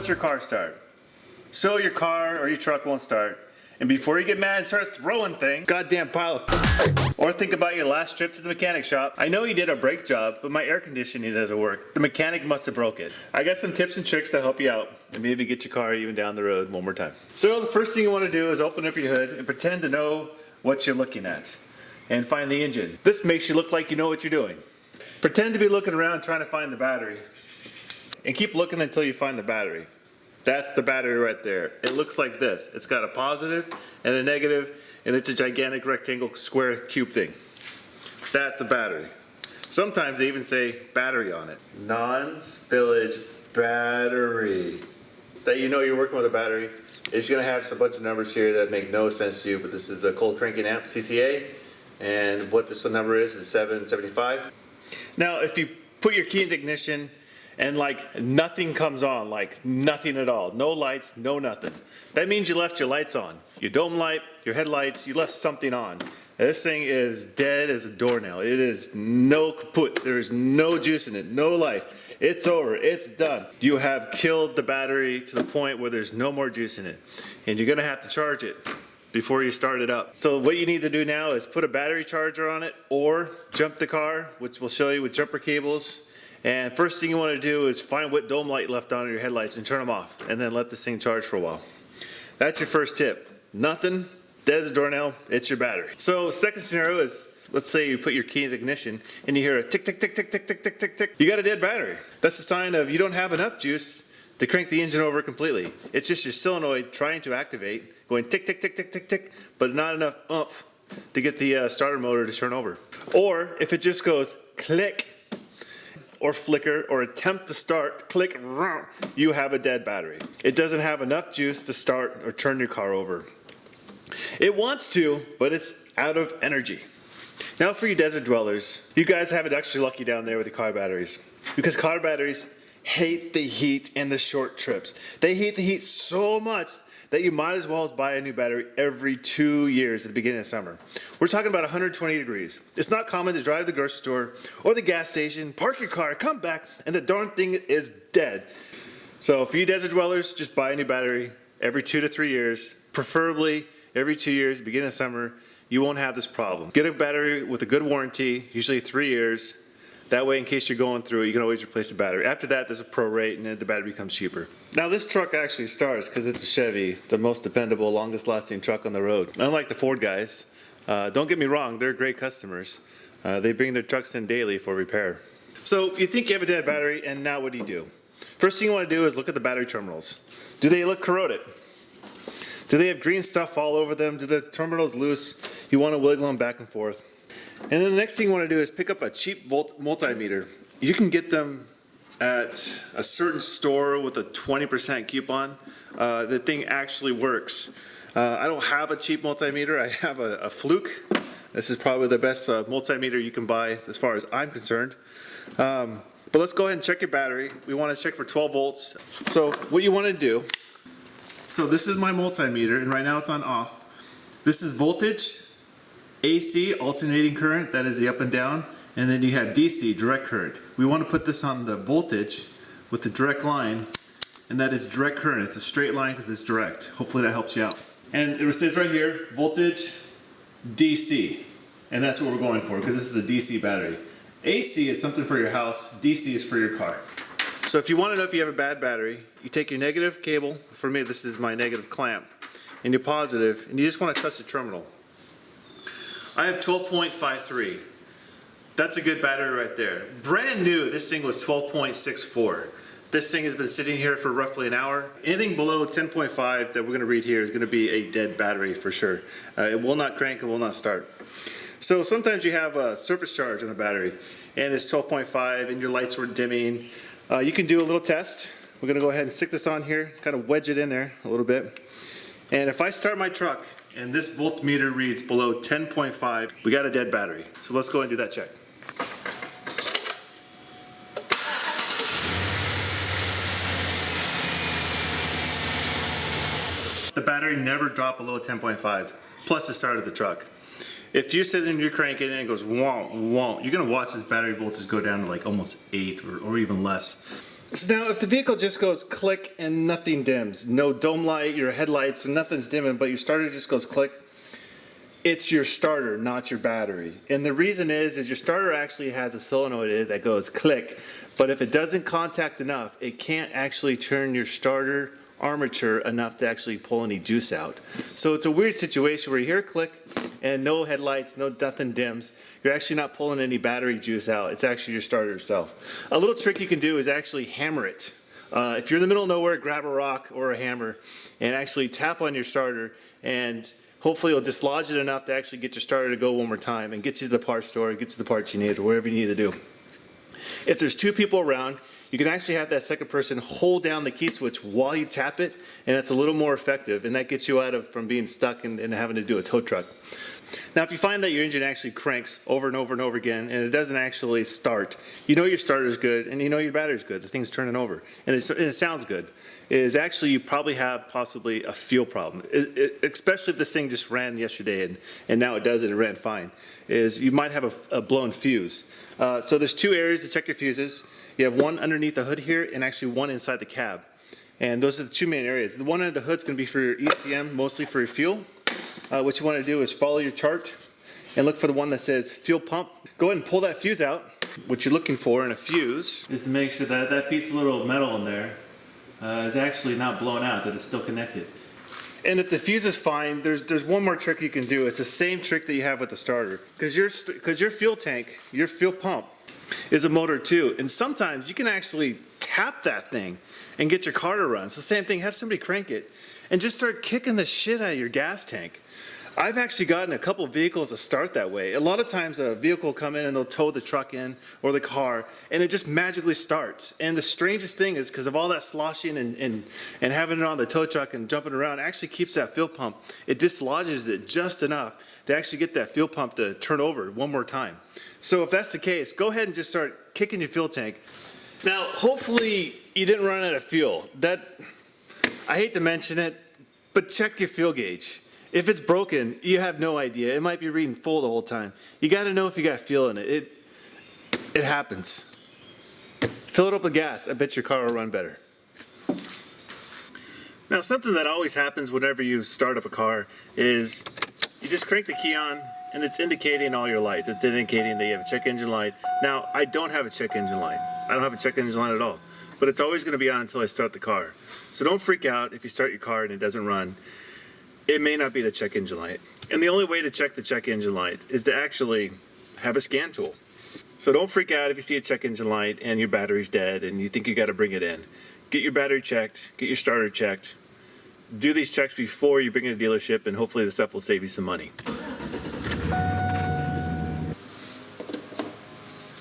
want your car to start. So your car or your truck won't start. And before you get mad and start throwing things, goddamn pile of or think about your last trip to the mechanic shop. I know you did a brake job, but my air conditioning doesn't work. The mechanic must have broke it. I got some tips and tricks to help you out and maybe get your car even down the road one more time. So the first thing you want to do is open up your hood and pretend to know what you're looking at and find the engine. This makes you look like you know what you're doing. Pretend to be looking around trying to find the battery and keep looking until you find the battery. That's the battery right there. It looks like this. It's got a positive and a negative, and it's a gigantic rectangle square cube thing. That's a battery. Sometimes they even say battery on it. Non-spillage battery. That you know you're working with a battery. It's going to have a bunch of numbers here that make no sense to you, but this is a cold cranking amp, CCA, and what this number is 775. Now, if you put your key in ignition, and like nothing comes on, like nothing at all, no lights, no nothing, that means you left your lights on. Your dome light, your headlights, you left something on. This thing is dead as a doornail. It is no kaput. There is no juice in it, no life. It's over, it's done. You have killed the battery to the point where there's no more juice in it. And you're gonna have to charge it before you start it up. So what you need to do now is put a battery charger on it or jump the car, which we'll show you with jumper cables. And first thing you want to do is find what dome light left on your headlights and turn them off, and then let this thing charge for a while. That's your first tip. Nothing, dead as a doornail, it's your battery. So second scenario is, let's say you put your key in ignition and you hear a tick, tick, tick, tick, tick, tick, tick, tick, tick. You got a dead battery. That's a sign of you don't have enough juice to crank the engine over completely. It's just your solenoid trying to activate, going tick, tick, tick, tick, tick, tick, but not enough oomph to get the starter motor to turn over. Or if it just goes click, or flicker, or attempt to start, click, you have a dead battery. It doesn't have enough juice to start or turn your car over. It wants to, but it's out of energy. Now for you desert dwellers, you guys have it extra lucky down there with the car batteries, because car batteries hate the heat and the short trips. They hate the heat so much that you might as well buy a new battery every 2 years at the beginning of summer. We're talking about 120 degrees. It's not common to drive to the grocery store or the gas station, park your car, come back, and the darn thing is dead. So for you desert dwellers, just buy a new battery every 2 to 3 years, preferably every 2 years, beginning of summer. You won't have this problem. Get a battery with a good warranty, usually 3 years. That way, in case you're going through it, you can always replace the battery. After that, there's a prorate, and then the battery becomes cheaper. Now, this truck actually starts because it's a Chevy, the most dependable, longest-lasting truck on the road. Unlike the Ford guys, don't get me wrong, they're great customers. They bring their trucks in daily for repair. So you think you have a dead battery, and now what do? First thing you want to do is look at the battery terminals. Do they look corroded? Do they have green stuff all over them? Do the terminals loose? You want to wiggle them back and forth. And then the next thing you want to do is pick up a cheap multimeter. You can get them at a certain store with a 20% coupon. The thing actually works. I don't have a cheap multimeter. I have a Fluke. This is probably the best multimeter you can buy as far as I'm concerned. But let's go ahead and check your battery. We want to check for 12 volts. So what you want to do, so this is my multimeter, and right now it's on off. This is voltage, AC, alternating current, that is the up and down, and then you have DC, direct current. We want to put this on the voltage with the direct line, and that is direct current. It's a straight line because it's direct. Hopefully that helps you out. And it says right here, voltage, DC, and that's what we're going for because this is a DC battery. AC is something for your house, DC is for your car. So if you want to know if you have a bad battery, you take your negative cable, for me this is my negative clamp, and your positive, and you just want to touch the terminal. I have 12.53. That's a good battery right there. Brand new, this thing was 12.64. This thing has been sitting here for roughly an hour. Anything below 10.5 that we're going to read here is going to be a dead battery for sure. It will not crank, it will not start. So sometimes you have a surface charge on the battery and it's 12.5 and your lights were dimming. You can do a little test. We're going to go ahead and stick this on here, kind of wedge it in there a little bit. And if I start my truck and this voltmeter reads below 10.5, we got a dead battery. So let's go and do that check. The battery never dropped below 10.5, plus the start of the truck. If you sit and you're cranking and it goes won't, you're gonna watch this battery voltage go down to like almost 8 or even less. So now if the vehicle just goes click and nothing dims, no dome light, your headlights, nothing's dimming, but your starter just goes click, it's your starter, not your battery. And the reason is your starter actually has a solenoid in it that goes click, but if it doesn't contact enough, it can't actually turn your starter armature enough to actually pull any juice out. So it's a weird situation where you hear a click and no headlights, nothing dims. You're actually not pulling any battery juice out. It's actually your starter itself. A little trick you can do is actually hammer it. If you're in the middle of nowhere, grab a rock or a hammer and actually tap on your starter, and hopefully it'll dislodge it enough to actually get your starter to go one more time and get you to the parts store, get you the parts you need, or whatever you need to do. If there's two people around, you can actually have that second person hold down the key switch while you tap it, and that's a little more effective, and that gets you out of from being stuck and having to do a tow truck. Now, if you find that your engine actually cranks over and over and over again, and it doesn't actually start, you know your starter's good, and you know your battery's good, the thing's turning over, and it sounds good, is actually you probably have possibly a fuel problem, especially if this thing just ran yesterday and now it does it and ran fine, is you might have a blown fuse. So there's two areas to check your fuses. You have one underneath the hood here and actually one inside the cab. And those are the two main areas. The one under the hood is going to be for your ECM, mostly for your fuel. What you want to do is follow your chart and look for the one that says fuel pump. Go ahead and pull that fuse out. What you're looking for in a fuse is to make sure that that piece of little metal in there is actually not blown out, that it's still connected. And if the fuse is fine, there's one more trick you can do. It's the same trick that you have with the starter. Because your fuel tank, your fuel pump, is a motor too. And sometimes you can actually tap that thing and get your car to run. So same thing, have somebody crank it and just start kicking the shit out of your gas tank. I've actually gotten a couple vehicles to start that way. A lot of times a vehicle will come in and they'll tow the truck in or the car and it just magically starts. And the strangest thing is because of all that sloshing and having it on the tow truck and jumping around, it actually keeps that fuel pump. It dislodges it just enough to actually get that fuel pump to turn over one more time. So if that's the case, go ahead and just start kicking your fuel tank. Now, hopefully you didn't run out of fuel. I hate to mention it, but check your fuel gauge. If it's broken, you have no idea. It might be reading full the whole time. You got to know if you got fuel in it. It happens. Fill it up with gas. I bet your car will run better. Now, something that always happens whenever you start up a car is you just crank the key on and it's indicating all your lights. It's indicating that you have a check engine light. Now, I don't have a check engine light. I don't have a check engine light at all. But it's always going to be on until I start the car. So don't freak out if you start your car and it doesn't run. It may not be the check engine light. And the only way to check the check engine light is to actually have a scan tool. So don't freak out if you see a check engine light and your battery's dead and you think you got to bring it in. Get your battery checked, get your starter checked. Do these checks before you bring it to a dealership, and hopefully the stuff will save you some money.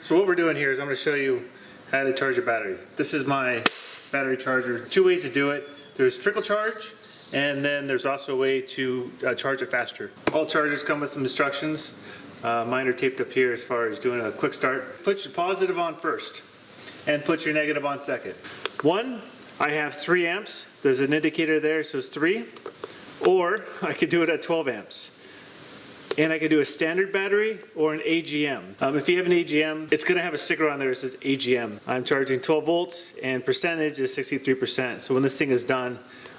So what we're doing here is I'm going to show you how to charge your battery. This is my battery charger. Two ways to do it. There's trickle charge, and then there's also a way to charge it faster. All chargers come with some instructions. Mine are taped up here as far as doing a quick start. Put your positive on first and put your negative on second. One, I have 3 amps. There's an indicator there, so it's 3. Or I could do it at 12 amps. And I could do a standard battery or an AGM. If you have an AGM, it's gonna have a sticker on there that says AGM. I'm charging 12 volts and percentage is 63%. So when this thing is done,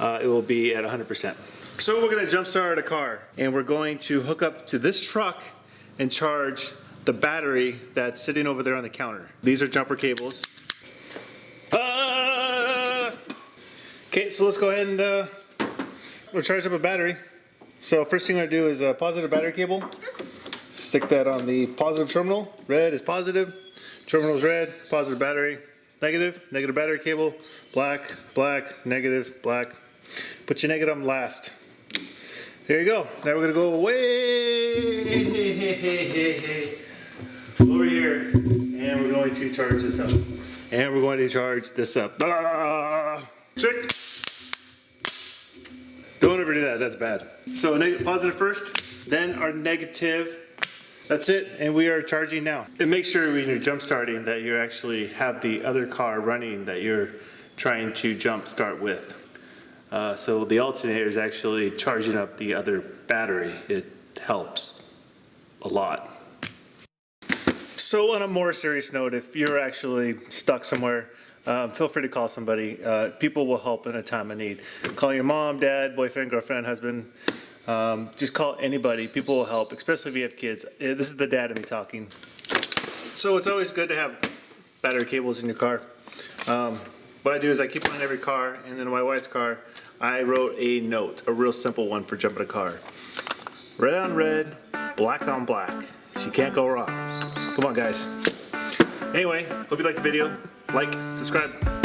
it will be at 100%. So we're gonna jump start a car and we're going to hook up to this truck and charge the battery that's sitting over there on the counter. These are jumper cables. Okay, so let's go ahead and we'll charge up a battery. So first thing I'm gonna do is a positive battery cable. Stick that on the positive terminal. Red is positive, terminal is red, positive battery. Negative, negative battery cable. Black, black, negative, black. Put your negative on last. There you go. Now we're gonna go way over here, and we're going to charge this up. And we're going to charge this up. Trick. Don't ever do that, that's bad. So positive first, then our negative. That's it, and we are charging now. And make sure when you're jump starting that you actually have the other car running that you're trying to jump start with. So the alternator is actually charging up the other battery. It helps a lot. So on a more serious note, if you're actually stuck somewhere, feel free to call somebody. People will help in a time of need. Call your mom, dad, boyfriend, girlfriend, husband. Just call anybody. People will help, especially if you have kids. This is the dad of me talking. So it's always good to have battery cables in your car. What I do is I keep one in every car, and then in my wife's car, I wrote a note, a real simple one for jumping a car. Red on red, black on black. So you can't go wrong. Come on, guys. Anyway, hope you liked the video. Like, subscribe.